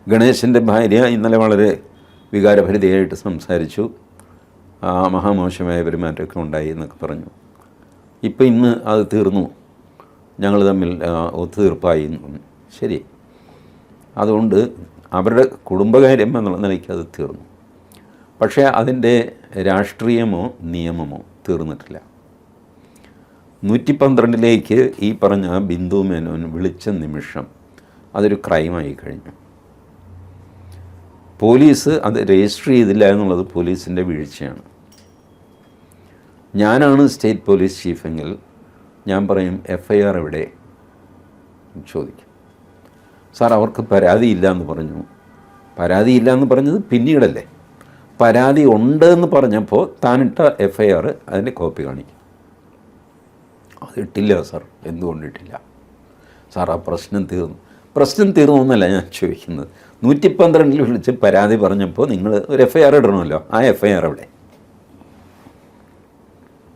ഗണേശൻ്റെ ഭാര്യ ഇന്നലെ വളരെ വികാരഭരിതയായിട്ട് സംസാരിച്ചു. മഹാമോശമായ പെരുമാറ്റമൊക്കെ ഉണ്ടായി എന്നൊക്കെ പറഞ്ഞു. ഇപ്പം ഇന്ന് അത് തീർന്നു, ഞങ്ങൾ തമ്മിൽ ഒത്തുതീർപ്പായി എന്ന് പറഞ്ഞു. ശരി, അതുകൊണ്ട് അവരുടെ കുടുംബകാര്യം എന്നുള്ള നിലയ്ക്ക് അത് തീർന്നു. പക്ഷേ അതിൻ്റെ രാഷ്ട്രീയമോ നിയമമോ തീർന്നിട്ടില്ല. 112 ഈ പറഞ്ഞ ബിന്ദു മേനോൻ വിളിച്ച നിമിഷം അതൊരു ക്രൈമായി കഴിഞ്ഞു. പോലീസ് അത് രജിസ്റ്റർ ചെയ്തില്ല എന്നുള്ളത് പോലീസിൻ്റെ വീഴ്ചയാണ്. ഞാനാണ് സ്റ്റേറ്റ് പോലീസ് ചീഫെങ്കിൽ ഞാൻ പറയും FIR എവിടെ ചോദിക്കും. സാർ അവർക്ക് പരാതിയില്ല എന്ന് പറഞ്ഞു. പരാതിയില്ല എന്ന് പറഞ്ഞത് പിന്നീടല്ലേ. പരാതി ഉണ്ട് എന്ന് പറഞ്ഞപ്പോൾ താനിട്ട FIR അതിൻ്റെ കോപ്പി കാണിക്കും. അതിട്ടില്ല സാർ. എന്തുകൊണ്ടിട്ടില്ല സാർ? ആ പ്രശ്നം തീർന്നു. പ്രശ്നം തീർന്നു എന്നല്ല ഞാൻ ചോദിക്കുന്നത്. 112 വിളിച്ച് പരാതി പറഞ്ഞപ്പോൾ നിങ്ങൾ ഒരു FIR ഇടണമല്ലോ. ആ FIR എവിടെ?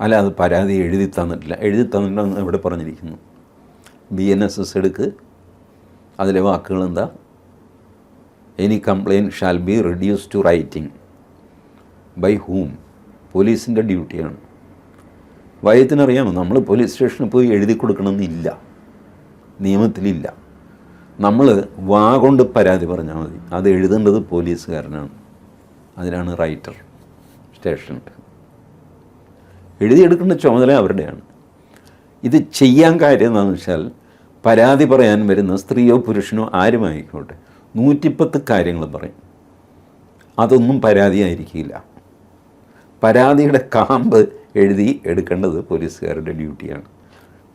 അല്ല, അത് പരാതി എഴുതി തന്നിട്ടില്ല. എഴുതി തന്നിട്ടില്ലെന്ന് ഇവിടെ പറഞ്ഞിരിക്കുന്നു. BNSS എടുക്ക്. അതിലെ വാക്കുകൾ എന്താ? Any complaint shall be reduce to writing. By whom? പോലീസിൻ്റെ ഡ്യൂട്ടിയാണ്. വൈദ്യത്തിനറിയാമോ, നമ്മൾ പോലീസ് സ്റ്റേഷനിൽ പോയി എഴുതി കൊടുക്കണമെന്നില്ല, നിയമത്തിലില്ല. നമ്മൾ വാ കൊണ്ട് പരാതി പറഞ്ഞാൽ മതി. അത് എഴുതേണ്ടത് പോലീസുകാരനാണ്. അതിനാണ് റൈറ്റർ. സ്റ്റേഷനിൽ എഴുതിയെടുക്കേണ്ട ചുമതല അവരുടെയാണ്. ഇത് ചെയ്യാൻ കാര്യം എന്താണെന്ന് വെച്ചാൽ, പരാതി പറയാൻ വരുന്ന സ്ത്രീയോ പുരുഷനോ ആരുമായിക്കോട്ടെ 110 കാര്യങ്ങൾ പറയും. അതൊന്നും പരാതിയായിരിക്കില്ല. പരാതിയുടെ കാമ്പ് എഴുതി എടുക്കേണ്ടത് പോലീസുകാരുടെ ഡ്യൂട്ടിയാണ്.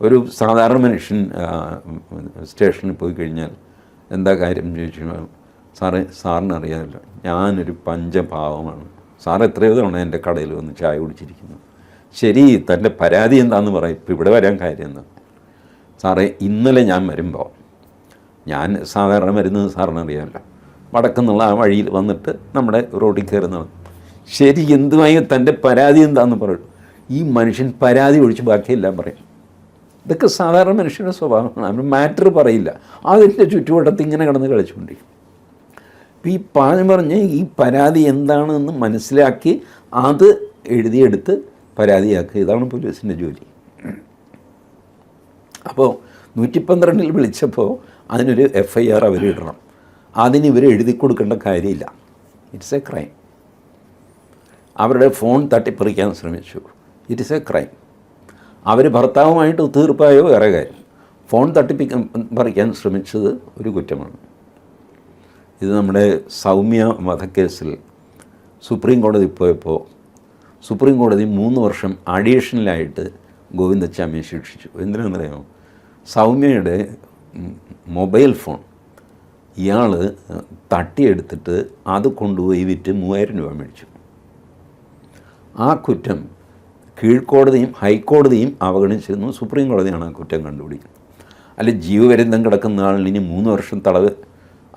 ഒരു സാധാരണ മനുഷ്യൻ സ്റ്റേഷനിൽ പോയി കഴിഞ്ഞാൽ എന്താ കാര്യം ചോദിച്ചു, സാറിനറിയാമല്ലോ ഞാനൊരു പഞ്ചപാവമാണ്. സാർ എത്രയോ തവണ എൻ്റെ കടയിൽ വന്ന് ചായ കുടിച്ചിരിക്കുന്നു. ശരി, തൻ്റെ പരാതി എന്താണെന്ന് പറയും. ഇപ്പോൾ ഇവിടെ വരാൻ കാര്യം എന്താ? സാറേ, ഇന്നലെ ഞാൻ വരുമ്പോൾ, ഞാൻ സാധാരണ വരുന്നത് സാറിനറിയാമല്ലോ, വടക്കുന്നുള്ള ആ വഴിയിൽ വന്നിട്ട് നമ്മുടെ റോഡിൽ കയറുന്നതാണ്. ശരി, എന്തുമായി തൻ്റെ പരാതി എന്താണെന്ന് പറയും. ഈ മനുഷ്യൻ പരാതി ഒഴിച്ച് ബാക്കിയെല്ലാം പറയും. ഇതൊക്കെ സാധാരണ മനുഷ്യൻ്റെ സ്വഭാവമാണ്. അവർ മാറ്റർ പറയില്ല. അതിൻ്റെ ചുറ്റുവട്ടത്ത് ഇങ്ങനെ കിടന്ന് കളിച്ചുകൊണ്ടിരിക്കും. അപ്പോൾ ഈ പറഞ്ഞ് ഈ പരാതി എന്താണെന്ന് മനസ്സിലാക്കി അത് എഴുതിയെടുത്ത് പരാതിയാക്കുക. ഇതാണ് പോലീസിൻ്റെ ജോലി. അപ്പോൾ 112 വിളിച്ചപ്പോൾ അതിനൊരു FIR അവരിടണം. അതിന് ഇവർ എഴുതി കൊടുക്കേണ്ട കാര്യമില്ല. It's a crime. അവരുടെ ഫോൺ തട്ടിപ്പറിക്കാൻ ശ്രമിച്ചു. It is a crime. അവർ ഭർത്താവുമായിട്ട് തീർപ്പായോ വേറെ കാര്യം. ഫോൺ പറിക്കാൻ ശ്രമിച്ചത് ഒരു കുറ്റമാണ്. ഇത് നമ്മുടെ സൗമ്യ വധക്കേസിൽ സുപ്രീം കോടതി പോയപ്പോൾ സുപ്രീം കോടതി 3 വർഷം അഡീഷണലായിട്ട് ഗോവിന്ദച്ചാമിയെ ശിക്ഷിച്ചു. എന്തിനാണെന്നറിയാമോ? സൗമ്യയുടെ മൊബൈൽ ഫോൺ ഇയാൾ തട്ടിയെടുത്തിട്ട് അത് കൊണ്ടുപോയി വിറ്റ് 3000 രൂപ മേടിച്ചു. ആ കുറ്റം കീഴ്ക്കോടതിയും ഹൈക്കോടതിയും അവഗണിച്ചിരുന്നു. സുപ്രീം കോടതിയാണ് ആ കുറ്റം കണ്ടുപിടിക്കുന്നത്. അല്ല, ജീവപര്യന്തം കിടക്കുന്ന ആളിന് ഇനി 3 വർഷം തടവ്,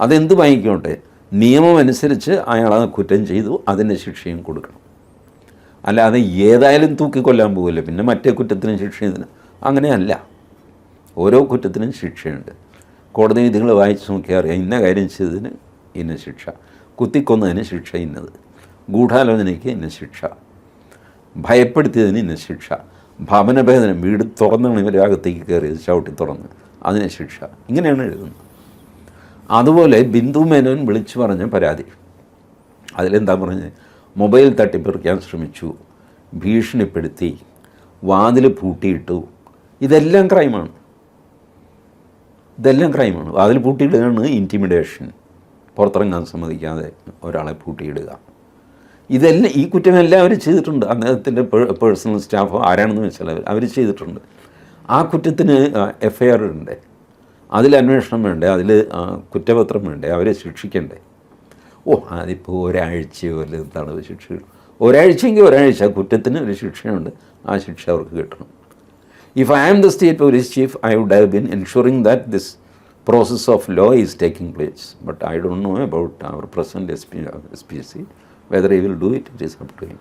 അതെന്ത് വാങ്ങിക്കോട്ടെ, നിയമം അനുസരിച്ച് അയാൾ ആ കുറ്റം ചെയ്തു, അതിൻ്റെ ശിക്ഷയും കൊടുക്കണം. അല്ലാതെ ഏതായാലും തൂക്കിക്കൊല്ലാൻ പോകില്ല, പിന്നെ മറ്റേ കുറ്റത്തിനും ശിക്ഷ ഇതിന് അങ്ങനെയല്ല. ഓരോ കുറ്റത്തിനും ശിക്ഷയുണ്ട്. കോടതി വിധികൾ വായിച്ച് നോക്കിയാൽ അറിയാം, ഇന്ന കാര്യം ചെയ്തതിന് ഇന്ന ശിക്ഷ, കുത്തിക്കൊന്നതിന് ശിക്ഷ ഇന്നത്, ഗൂഢാലോചനയ്ക്ക് ഇന്ന ശിക്ഷ, ഭയപ്പെടുത്തിയതിന് ഇന്ന ശിക്ഷ, ഭവനഭേദനം, വീട് തുറന്നാണ് ഇവർ അകത്തേക്ക് കയറിയത്, ചവിട്ടി തുറന്ന്, അതിന് ശിക്ഷ. ഇങ്ങനെയാണ് എഴുതുന്നത്. അതുപോലെ ബിന്ദു മേനോൻ വിളിച്ചു പറഞ്ഞ പരാതി, അതിലെന്താ പറഞ്ഞത്? മൊബൈൽ തട്ടിപ്പറിക്കാൻ ശ്രമിച്ചു, ഭീഷണിപ്പെടുത്തി, വാതിൽ പൂട്ടിയിട്ടു. ഇതെല്ലാം ക്രൈമാണ്. വാതിൽ പൂട്ടിയിടുകയാണ് ഇൻറ്റിമിഡേഷൻ. പുറത്തിറങ്ങാൻ സമ്മതിക്കാതെ ഒരാളെ പൂട്ടിയിടുക. ഇതെല്ലാം, ഈ കുറ്റമെല്ലാം അവർ ചെയ്തിട്ടുണ്ട്. അദ്ദേഹത്തിൻ്റെ പേഴ്സണൽ സ്റ്റാഫോ ആരാണെന്ന് വെച്ചാൽ അവർ ചെയ്തിട്ടുണ്ട്. ആ കുറ്റത്തിന് FIR ഉണ്ട്, അതിൽ അന്വേഷണം വേണ്ടേ, അതിൽ കുറ്റപത്രം വേണ്ടേ, അവരെ ശിക്ഷിക്കണ്ടേ? അതിപ്പോൾ ഒരാഴ്ചയോ അല്ലെങ്കിൽ തടവ് ശിക്ഷ, ഒരാഴ്ചയെങ്കിൽ ഒരാഴ്ച കുറ്റത്തിന് ഒരു ശിക്ഷയുണ്ട്, ആ ശിക്ഷ അവർക്ക് കിട്ടണം. If I am the state police chief, I would have been ensuring that this process of law is taking place. But I don't know about our present SPC. Whether he will do it, it is up to him.